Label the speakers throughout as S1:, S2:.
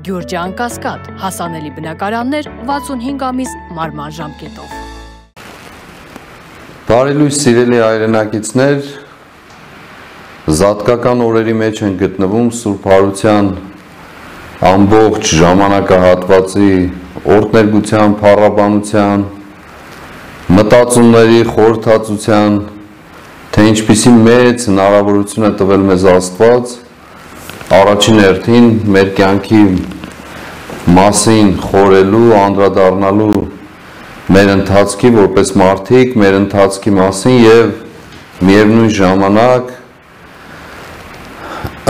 S1: Գյուրջան Կասկադ, հասանելի բնակարաններ 65 ամիս մարման ժամկետով։
S2: Բարելույս սիրելի հայրենակիցներ, զատկական օրերի մեջ են գտնվում Սուրբ Հարության ամբողջ ժամանակահատվածի օրհներգության, փառաբանության, մտածումների, խորհրդածության, թե ինչպիսի մեծ հնարավորություն է տվել մեզ Աստված առաջին հերթին մեր կյանքի մասին խորելու, անդրադառնալու մեր ընթացքի որպես մարդիկ, մեր ընթացքի մասին եւ միևնույն ժամանակ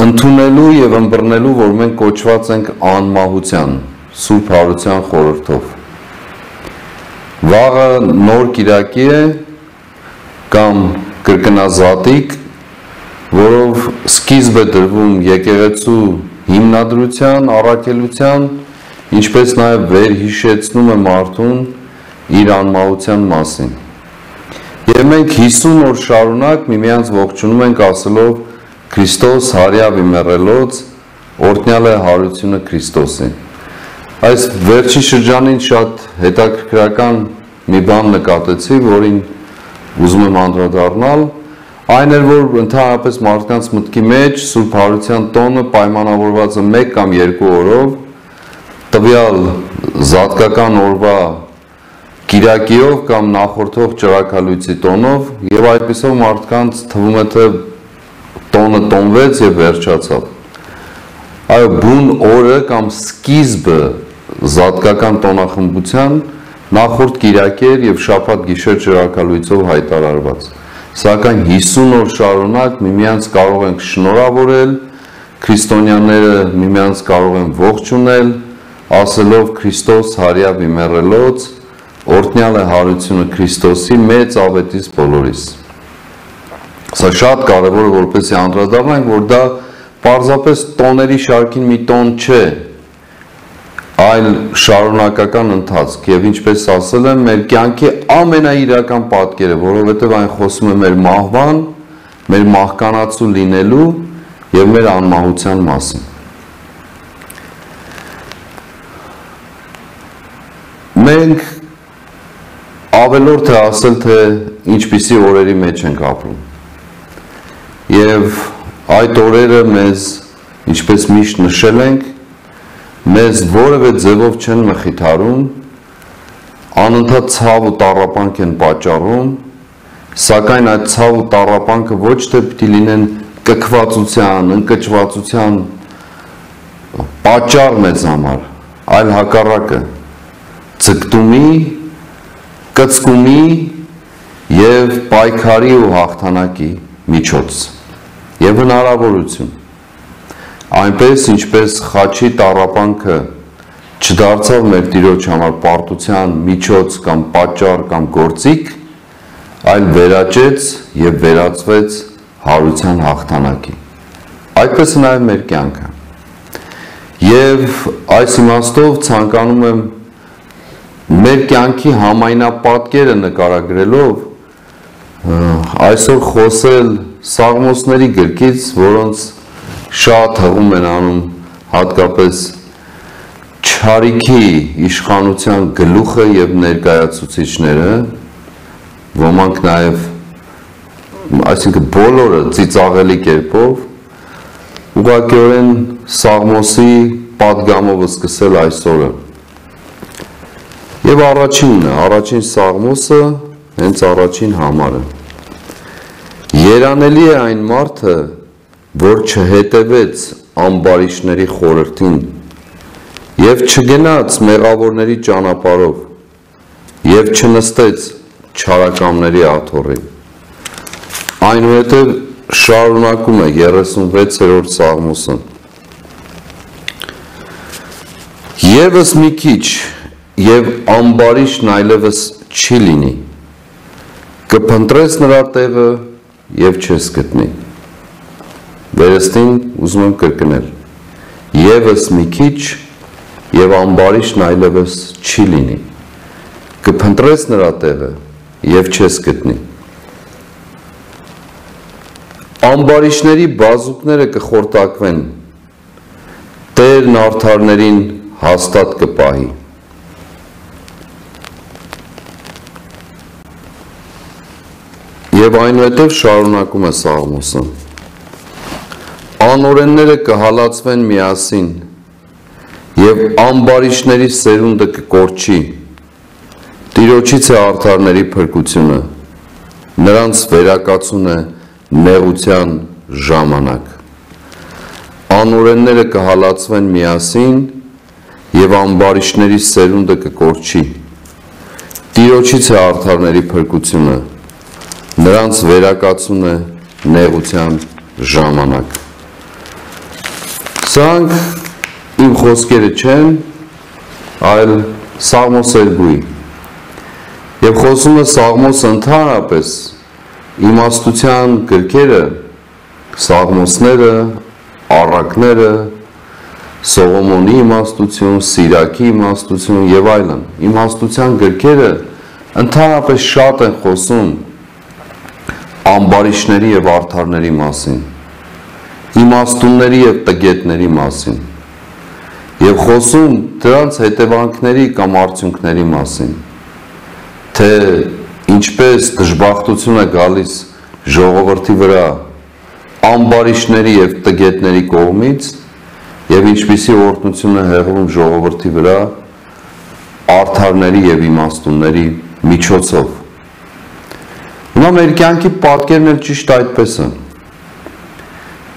S2: ընդունելու եւ ըմբռնելու, որ մենք կոչված ենք անմահության, Սուրբ Հարության խորհրդով։ Վաղը նոր կիրակի է կամ կրկնազատիկ, որով սկիզբ է դրվում եկեղեցու հիմնադրության, առաքելության, ինչպես նաև վերհիշեցնում է մարդուն իր անմահության մասին։ Եվ մենք 50 օր շարունակ միմյանց ողջունում ենք ասելով Քրիստոս հարյավ իմեռելոց, օրհնյալ է հարությունը Քրիստոսին։ Այս վերջին շրջանին շատ հետաքրքրական մի բան նկատեցի, որին ուզում եմ անդրադառնալ, այն էր, որ ընդհանրապես մարդկանց մտքի մեջ Սուրբ Հարության տոնը պայմանավորված է 1 կամ 2 օրով, տվյալ զատկական օրվա կիրակիով կամ նախորդող ճրագալույցի տոնով, եւ այդպիսով մարդկանց թվում է, թե տոնը տոնվեց եւ վերջացավ։ Այո, բուն օրը կամ սկիզբը զատկական տոնախմբության նախորդ կիրակի էր եւ շաբաթ գիշեր ճրագալույցով հայտարարված։ Սակայն 50 օր շարունակ միմյանց կարող ենք շնորհավորել, քրիստոնյաները միմյանց կարող են ողջունել, ասելով Քրիստոս հարյավ իմեռելոց, օրհնյալ է հարությունը Քրիստոսի մեծ ավետից բոլորիս։ Սա շատ կարևոր է, որպեսզի անդրադառնանք, որ դա պարզապես տոների շարքին մի տոն չէ, այլ շարունակական ընթացք եւ ինչպես ասել եմ, մեր կյանքի ամենաիրական պատկերը, որովհետեւ այն խոսում է մեր մահվան, մեր մահկանացու լինելու եւ մեր անմահության մասին։ Մենք ավելորդ է ասել, թե ինչպիսի օրերի մեջ ենք ապրում։ Եվ այդ օրերը մեզ, ինչպես միշտ նշել ենք, մեզ որևէ ձևով չեն մխիթարում, անընդհատ ցավ ու տառապանք են պատճառում, սակայն այդ ցավ ու տառապանքը ոչ թե պիտի լինեն կքվածության, ընկճվածության պատճառ մեզ համար, այլ հակառակը, ձգտումի, կծկումի եւ պայքարի ու հաղթանակի միջոց եւ հնարավորություն։ Այնպես ինչպես խաչի տառապանքը չդարձավ մեր Տիրոջ համար պարտության միջոց կամ պատճառ կամ գործիք, այլ վերաճեց եւ վերածվեց հարության հաղթանակի։ Այդպես է նաեւ մեր կյանքը։ Եվ այս իմաստով ցանկանում եմ մեր կյանքի համայնապատկերը նկարագրելով այսօր խոսել Սաղմոսների գրքից, որոնց շատ հղում են անում հատկապես չարիքի իշխանության գլուխը եւ ներկայացուցիչները, ոմանք նաեւ, այսինքն բոլորը ծիծաղելի կերպով, ուղղակիորեն Սաղմոսի պատգամով սկսել այսօրը։ Եվ առաջին Սաղմոսը, հենց առաջին համարը։ Երանելի է այն մարդը, որ չհետևեց ամբարիշտների խորհրդին եւ չգնաց մեղավորների ճանապարհով եւ չնստեց չարակամների աթոռին։ Այնուհետև շարունակում է 36-րդ Սաղմոսը։ Եվս մի քիչ եւ ամբարիշտն այլևս չի լինի, կփնտրես նրա տեղը եւ չես գտնի։ Վերստին ուզում եմ կրկնել, եվս մի քիչ եւ ամբարիշտն այլևս չի լինի, կփնտրես նրա տեղը եւ չես գտնի։ Ամբարիշտների բազուկները կխորտակվեն, Տերն արդարներին հաստատ կպահի։ Եվ այնուհետև շարունակում է Սաղմոսը. Անօրենները կհալածվեն միասին, և ամբարիշների սերունդը կկորչի, Տիրոջից է արդարների փրկությունը, նրանց վերակացուն է նեղության ժամանակ։ Անօրենները կհալածվեն միասին, և ամբարիշների սերունդը կկորչի, Տիրոջից է արդարների փրկությունը, նրանց վերակացուն է նեղության ժամանակ։ Սրանք իմ խոսքերը չեն, այլ Սաղմոս Երգուի։ Եվ խոսում է Սաղմոսը ընդհանրապես իմաստության գրքերը, Սաղմոսները, առակները, Սողոմոնի իմաստություն, Սիրակի իմաստություն և այլն։ Իմաստության գրքերը ընդհանրապես շատ են խոսում ամբարիշների և արդարների մասին, իմաստունների և տգետների մասին, և խոսում դրանց հետևանքների կամ արդյունքների մասին, թե ինչպես դժբախտություն է գալիս ժողովրդի վրա ամբարիշների և տգետների կողմից և ինչպիսի օրհնություն է հեղվում ժողովրդի վրա արդարների և իմաստունների միջոցով։ Հիմա մեր կյանքի պատկերն էլ ճիշտ այդպես են։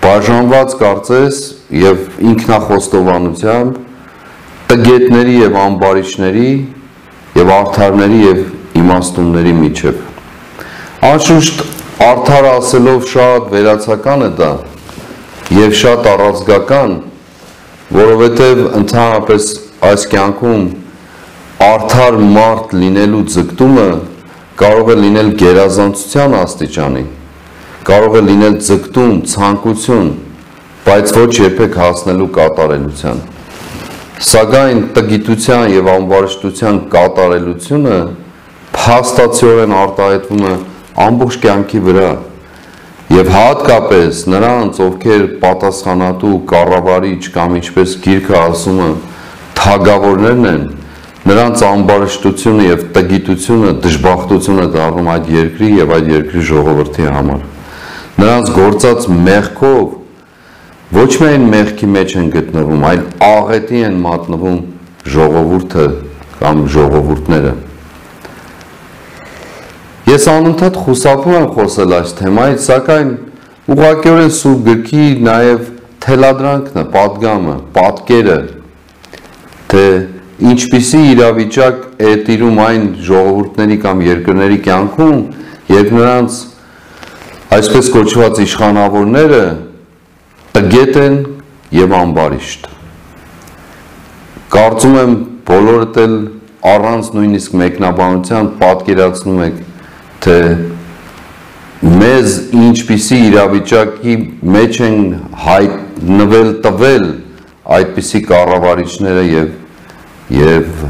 S2: Բաժանված կարծես և ինքնախոստովանությամբ տգետների և ամբարիշների և արդարների և իմաստունների միջև։ Անշուշտ արդար ասելով շատ վերացական է դա և շատ առանցքական, որովհետև ընդհանրապես այս կյանքում արդար մարդ լինելու ձգտումը կարող է լինել գերազանցության աստիճանի, կարող է լինել ձգտում, ցանկություն, բայց ոչ երբեք հասնելու կատարելության։ Սակայն տգիտության և ամբարիշտության կատարելությունը փաստացիորեն արտահայտվում է ամբողջ կյանքի վրա և հատկապես նրանց, ովքեր պատասխանատու, կառավարիչ կամ ինչպես գիրքը ասում է, թագավորներն են, նրանց ամբարիշտությունը և տգիտությունը դժբախտություն է դառնում այդ երկրի և այդ երկրի ժողովրդի համար։ Նրանց գործած մեղքով ոչ միայն մեղքի մեջ են գտնվում, այլ աղետի են մատնվում ժողովուրդը կամ ժողովուրդները։ Ես անընդհատ խուսափում եմ խոսել այս թեմայից, սակայն ուղղակիորեն Սուրբ գրքի նաև թելադրանքն է, պատգամը, պատկերը, թե ինչպիսի իրավիճակ է տիրում այն ժողովուրդների կամ երկրների կյանքում, երբ նրանց այսպես կոչված իշխանավորները տգետ են և ամբարիշտ։ Կարծում եմ բոլորդ էլ առանց նույնիսկ մեկնաբանության պատկերացնում եք, թե մեզ ինչպիսի իրավիճակի մեջ են հայտնվել տվել այդպիսի կառավարիչները և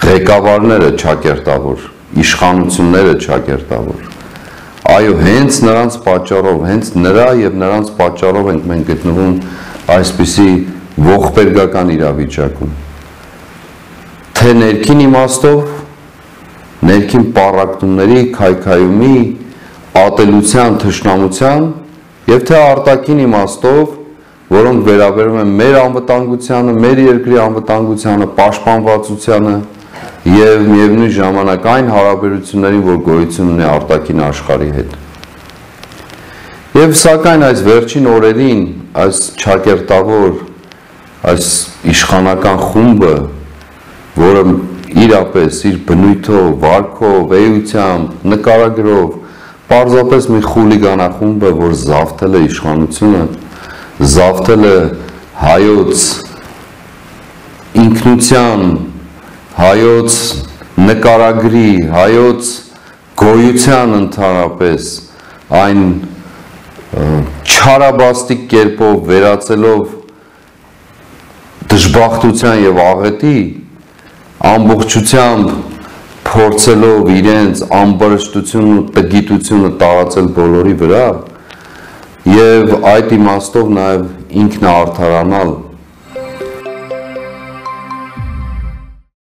S2: ղեկավարները չակերտավոր, իշխանությունները չակերտավոր։ Այո, հենց նրանց պատճառով, հենց նրա և նրանց պատճառով ենք մենք գտնվում այսպիսի ողբերգական իրավիճակում։ Թե ներքին իմաստով, ներքին պառակտումների, քայքայումի, ատելության, թշնամության և թե արտաքին իմաստով, որոնք վերաբերում են մեր անվտանգությանը, մեր երկրի անվտանգությանը, պաշտպանվածությանը և միևնույն ժամանակ այն հարաբերություններին, որ գոյություն ունի արտաքին աշխարհի հետ։ Եվ սակայն այս վերջին օրերին այս չակերտավոր, այս իշխանական խումբը, որը իրապես իր բնույթով, վարքով, էությամբ, նկարագրով, պարզապես մի խուլիգանախումբ է, որ զավթել է իշխանությունը, զավթել է հայոց ինքնության, հայոց նկարագրի, հայոց գոյության ընդհանրապես այն չարաբաստիկ կերպով վերածելով դժբախտության և աղետի, ամբողջությամբ փորձելով իրենց ամբարշտությունն ու տգիտությունը տարածել բոլորի վրա և այդ իմաստով նաև ինքնաարդարանալ